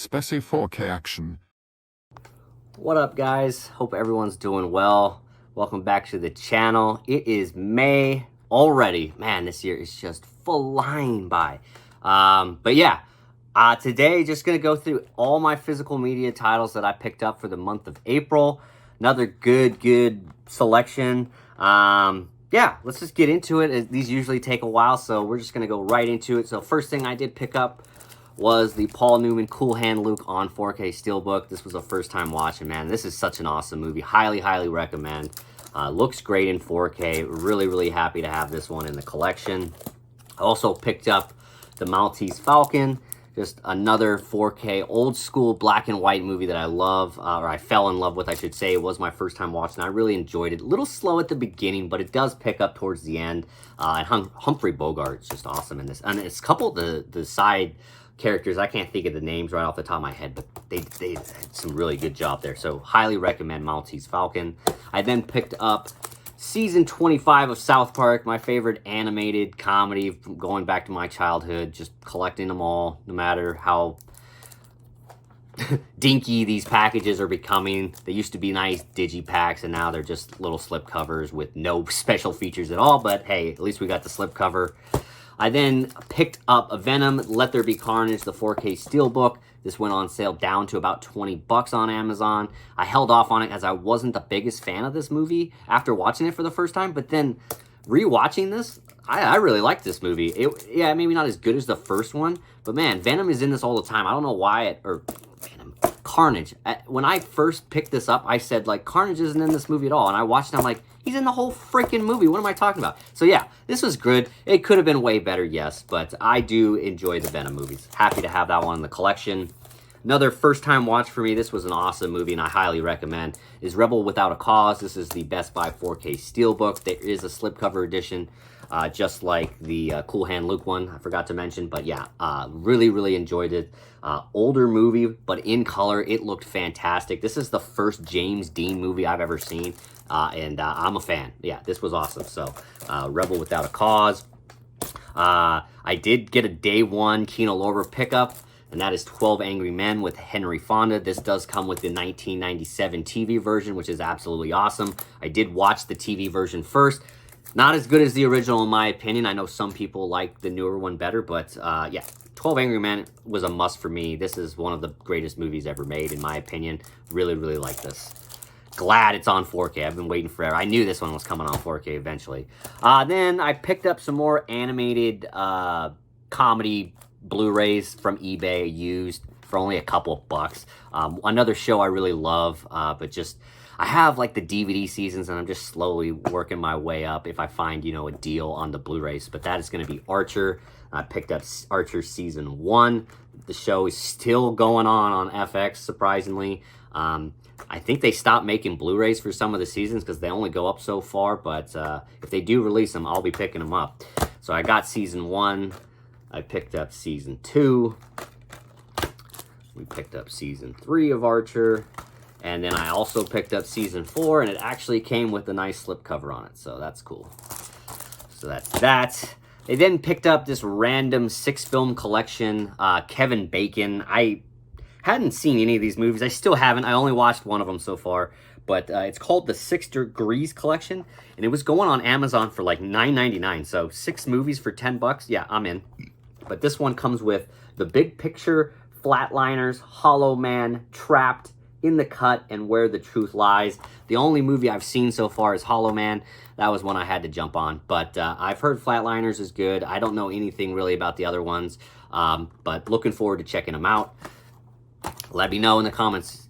Specie 4K action. What up, guys? Hope everyone's doing well. Welcome back to the channel. It is May already. Man, this year is just flying by. But yeah, today just gonna go through all my physical media titles that I picked up for the month of April. Another good selection. Yeah, let's just get into it. These usually take a while, so we're just gonna go right into it. So first thing I did pick up was the Paul Newman Cool Hand Luke on 4K Steelbook. This was a first time watching, man. This is such an awesome movie. Highly recommend. Looks great in 4K. Really happy to have this one in the collection. I also picked up the Maltese Falcon. Just another 4K old school black and white movie that I love, or I fell in love with, I should say. It was my first time watching. I really enjoyed it. A little slow at the beginning, but it does pick up towards the end. And Humphrey Bogart's just awesome in this. And it's coupled the side characters, I can't think of the names right off the top of my head, but they did some really good job there. So highly recommend Maltese Falcon. I then picked up season 25 of South Park, my favorite animated comedy going back to my childhood, just collecting them all, no matter how dinky these packages are becoming. They used to be nice digipacks, and now they're just little slip covers with no special features at all, but hey, at least we got the slip cover. I then picked up a Venom, Let There Be Carnage, the 4K Steelbook. This went on sale down to about 20 bucks on Amazon. I held off on it as I wasn't the biggest fan of this movie after watching it for the first time, but then rewatching this, I really liked this movie. Yeah, maybe not as good as the first one, but man, Venom is in this all the time. I don't know why Carnage. When I first picked this up, I said, like, Carnage isn't in this movie at all, and I watched it, I'm like, he's in the whole freaking movie. What am I talking about? So yeah, this was good. It could have been way better, yes, but I do enjoy the Venom movies. Happy to have that one in the collection. Another first-time watch for me, this was an awesome movie, and I highly recommend, is Rebel Without a Cause. This is the Best Buy 4K Steelbook. There is a slipcover edition, just like the Cool Hand Luke one, I forgot to mention. But yeah, really enjoyed it. Older movie, but in color, it looked fantastic. This is the first James Dean movie I've ever seen, and I'm a fan. Yeah, this was awesome. So, Rebel Without a Cause. I did get a day one Kino Lorber pickup, and that is 12 Angry Men with Henry Fonda. This does come with the 1997 TV version, which is absolutely awesome. I did watch the TV version first. Not as good as the original, in my opinion. I know some people like the newer one better, but yeah, 12 Angry Men was a must for me. This is one of the greatest movies ever made, in my opinion. Really like this. Glad it's on 4K. I've been waiting forever. I knew this one was coming on 4K eventually. Then I picked up some more animated comedy Blu-rays from eBay used for only a couple of bucks. Another show I really love, but just I have like the DVD seasons, and I'm just slowly working my way up if I find, you know, a deal on the Blu-rays. But that is going to be Archer. I picked up Archer season 1. The show is still going on FX, surprisingly. I think they stopped making Blu-rays for some of the seasons because they only go up so far. But if they do release them, I'll be picking them up. So I got season 1. I picked up season 2. We picked up season 3 of Archer. And then I also picked up season 4, and it actually came with a nice slipcover on it. So that's cool. So that's that. They then picked up this random 6-film collection, Kevin Bacon. I hadn't seen any of these movies. I still haven't. I only watched one of them so far. But it's called the 6 Degrees Collection, and it was going on Amazon for like $9.99. So 6 movies for 10 bucks. Yeah, I'm in. But this one comes with The Big Picture, Flatliners, Hollow Man, Trapped, In the Cut, and Where the Truth Lies. The only movie I've seen so far is Hollow Man. That was one I had to jump on. But I've heard Flatliners is good. I don't know anything really about the other ones, but looking forward to checking them out. Let me know in the comments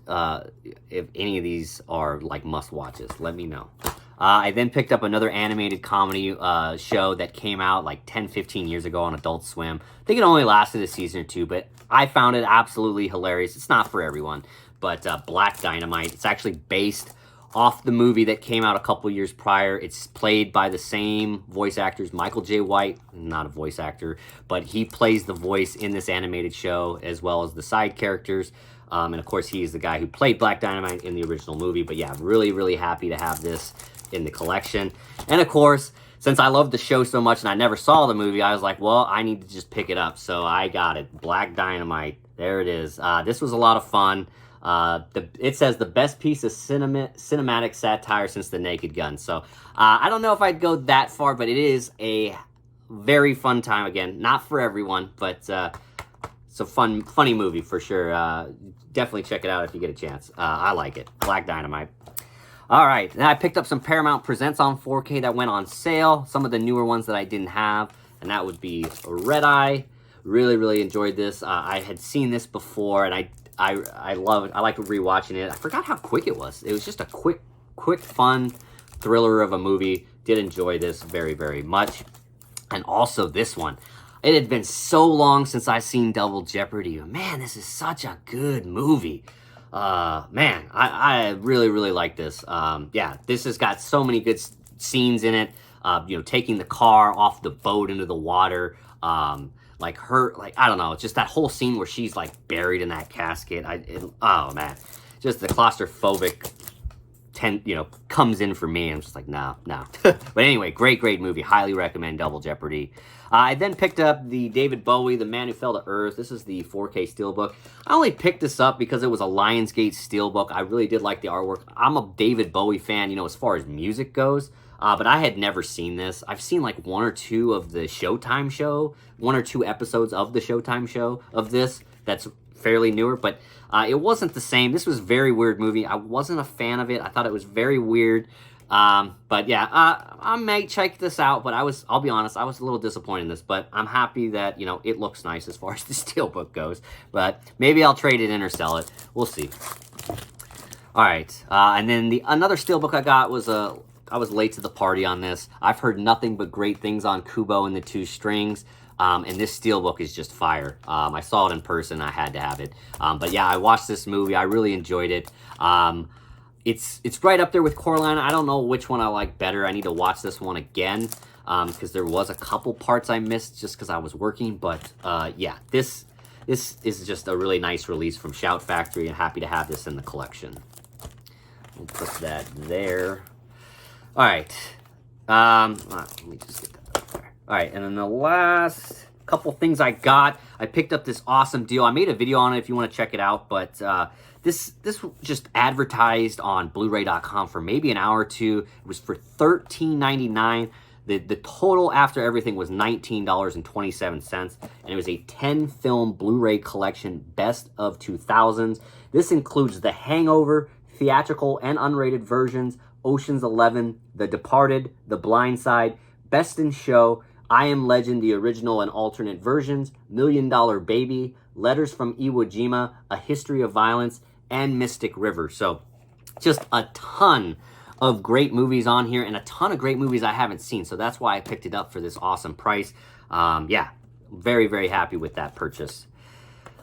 if any of these are like must-watches. Let me know. I then picked up another animated comedy show that came out like 10-15 years ago on Adult Swim. I think it only lasted a season or two, but I found it absolutely hilarious. It's not for everyone, but Black Dynamite. It's actually based off the movie that came out a couple years prior. It's played by the same voice actors, Michael J. White, not a voice actor, but he plays the voice in this animated show as well as the side characters. And of course, he is the guy who played Black Dynamite in the original movie. But yeah, really happy to have this in the collection. And of course, since I loved the show so much and I never saw the movie, I was like, well, I need to just pick it up. So I got it. Black Dynamite. There it is. This was a lot of fun. It says the best piece of cinematic satire since The Naked Gun. So I don't know if I'd go that far, but it is a very fun time. Again, not for everyone, but it's a funny movie for sure. Definitely check it out if you get a chance. I like it. Black Dynamite. All right, now I picked up some Paramount Presents on 4K that went on sale. Some of the newer ones that I didn't have, and that would be Red Eye. Really enjoyed this. I had seen this before, and I love it. I like rewatching it. I forgot how quick it was. It was just a quick, fun thriller of a movie. Did enjoy this very much. And also this one. It had been so long since I seen Double Jeopardy. Man, this is such a good movie. Man, I really like this. Yeah, this has got so many good scenes in it. You know, taking the car off the boat into the water. Like I don't know, it's just that whole scene where she's like buried in that casket. Oh man, just the claustrophobic comes in for me. I'm just like, no. But anyway, great movie. Highly recommend Double Jeopardy. I then picked up the David Bowie, The Man Who Fell to Earth. This is the 4K Steelbook. I only picked this up because it was a Lionsgate Steelbook. I really did like the artwork. I'm a David Bowie fan, you know, as far as music goes. But I had never seen this. I've seen like one or two of the Showtime show, 1 or 2 episodes of the Showtime show of this. That's fairly newer, but it wasn't the same. This was a very weird movie. I wasn't a fan of it. I thought it was very weird. But yeah, I may check this out, but I'll be honest, I was a little disappointed in this, but I'm happy that, you know, it looks nice as far as the Steelbook goes, but maybe I'll trade it in or sell it. We'll see. All right. And then another Steelbook I got was I was late to the party on this. I've heard nothing but great things on Kubo and the Two Strings. And this Steelbook is just fire. I saw it in person. I had to have it. But yeah, I watched this movie. I really enjoyed it. It's right up there with Coraline. I don't know which one I like better. I need to watch this one again because there was a couple parts I missed just because I was working. But yeah, this is just a really nice release from Shout Factory, and happy to have this in the collection. We'll put that there. All right. Let me just get that up there. All right, and then the last couple things I got, I picked up this awesome deal. I made a video on it if you want to check it out, but this just advertised on Blu-ray.com for maybe an hour or two. It was for $13.99. The total after everything was $19.27, and it was a 10-film Blu-ray collection, best of 2000s. This includes The Hangover, theatrical and unrated versions, Ocean's 11, The Departed, The Blind Side, Best in Show, I Am Legend, the original and alternate versions, $1 Million Baby, Letters from Iwo Jima, A History of Violence, and Mystic River. So just a ton of great movies on here, and a ton of great movies I haven't seen. So that's why I picked it up for this awesome price. Yeah, very happy with that purchase.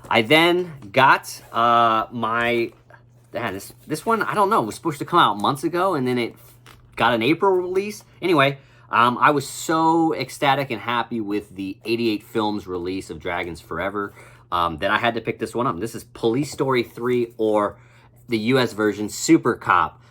I then got this one, I don't know, was supposed to come out months ago, and then it got an April release. Anyway, I was so ecstatic and happy with the 88 Films release of Dragons Forever that I had to pick this one up. This is Police Story 3, or the US version, Super Cop.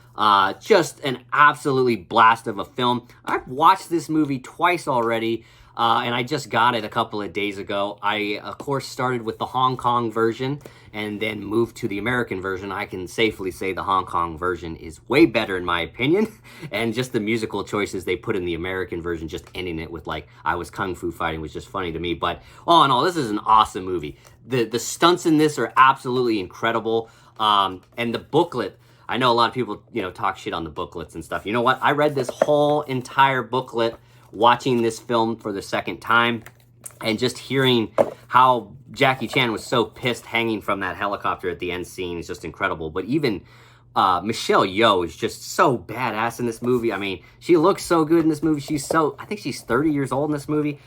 Just an absolutely blast of a film. I've watched this movie twice already, and I just got it a couple of days ago. I, of course, started with the Hong Kong version and then moved to the American version. I can safely say the Hong Kong version is way better in my opinion, and just the musical choices they put in the American version, just ending it with like I Was Kung Fu Fighting, was just funny to me. But all in all, this is an awesome movie. The stunts in this are absolutely incredible, and the booklet, I know a lot of people, you know, talk shit on the booklets and stuff. You know what? I read this whole entire booklet watching this film for the second time, and just hearing how Jackie Chan was so pissed hanging from that helicopter at the end scene is just incredible. But even Michelle Yeoh is just so badass in this movie. I mean, she looks so good in this movie. I think she's 30 years old in this movie.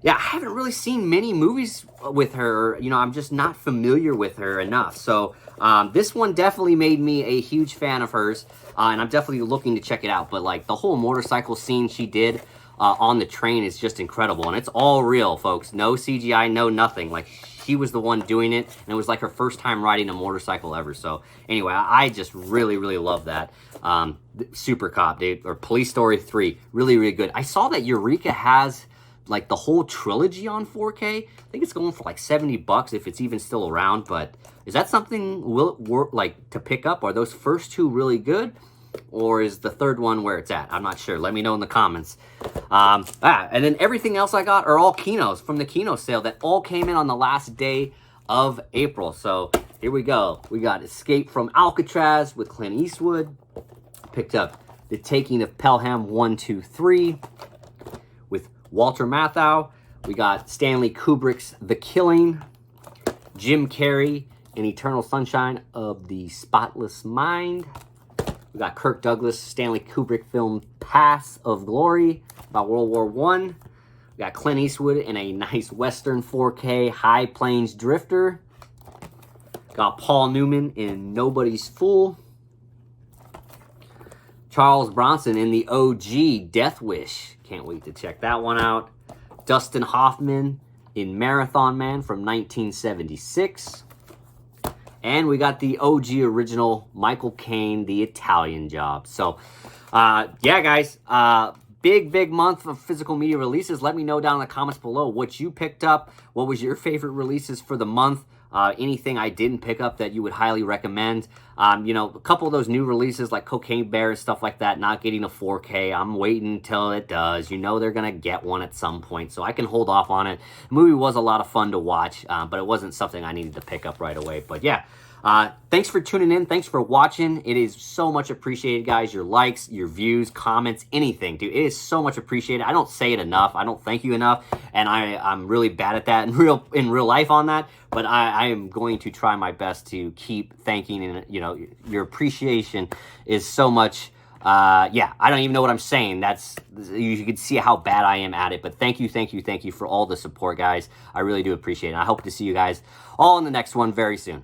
Yeah, I haven't really seen many movies with her. You know, I'm just not familiar with her enough. So this one definitely made me a huge fan of hers, and I'm definitely looking to check it out. But like the whole motorcycle scene she did on the train is just incredible, and it's all real, folks. No CGI, no nothing. Like he was the one doing it, and it was like her first time riding a motorcycle ever. So anyway, I just really, really love that. Super Cop, dude, or Police Story 3, really, really good. I saw that Eureka has like the whole trilogy on 4K. I think it's going for like $70 if it's even still around. But is that something like to pick up? Are those first two really good, or is the third one where it's at? I'm not sure. Let me know in the comments. And then everything else I got are all Kinos from the Kino sale that all came in on the last day of April. So here we go. We got Escape from Alcatraz with Clint Eastwood. Picked up The Taking of Pelham 1, 2, 3 with Walter Matthau. We got Stanley Kubrick's The Killing. Jim Carrey in Eternal Sunshine of the Spotless Mind. We got Kirk Douglas, Stanley Kubrick film Paths of Glory about World War I. We got Clint Eastwood in a nice Western 4K High Plains Drifter. Got Paul Newman in Nobody's Fool. Charles Bronson in the OG Death Wish. Can't wait to check that one out. Dustin Hoffman in Marathon Man from 1976. And we got the OG original Michael Caine, The Italian Job. So, yeah, guys, big month of physical media releases. Let me know down in the comments below what you picked up. What was your favorite releases for the month? Anything I didn't pick up that you would highly recommend. You know, a couple of those new releases like Cocaine Bear and stuff like that, not getting a 4K. I'm waiting until it does. You know they're going to get one at some point, so I can hold off on it. The movie was a lot of fun to watch, but it wasn't something I needed to pick up right away. But yeah, thanks for tuning in. Thanks for watching. It is so much appreciated, guys. Your likes, your views, comments, anything, dude. It is so much appreciated. I don't say it enough. I don't thank you enough, and I'm really bad at that in real life on that. But I am going to try my best to keep thanking, and you know, your appreciation is so much. Yeah, I don't even know what I'm saying. You can see how bad I am at it. But thank you for all the support, guys. I really do appreciate it. I hope to see you guys all in the next one very soon.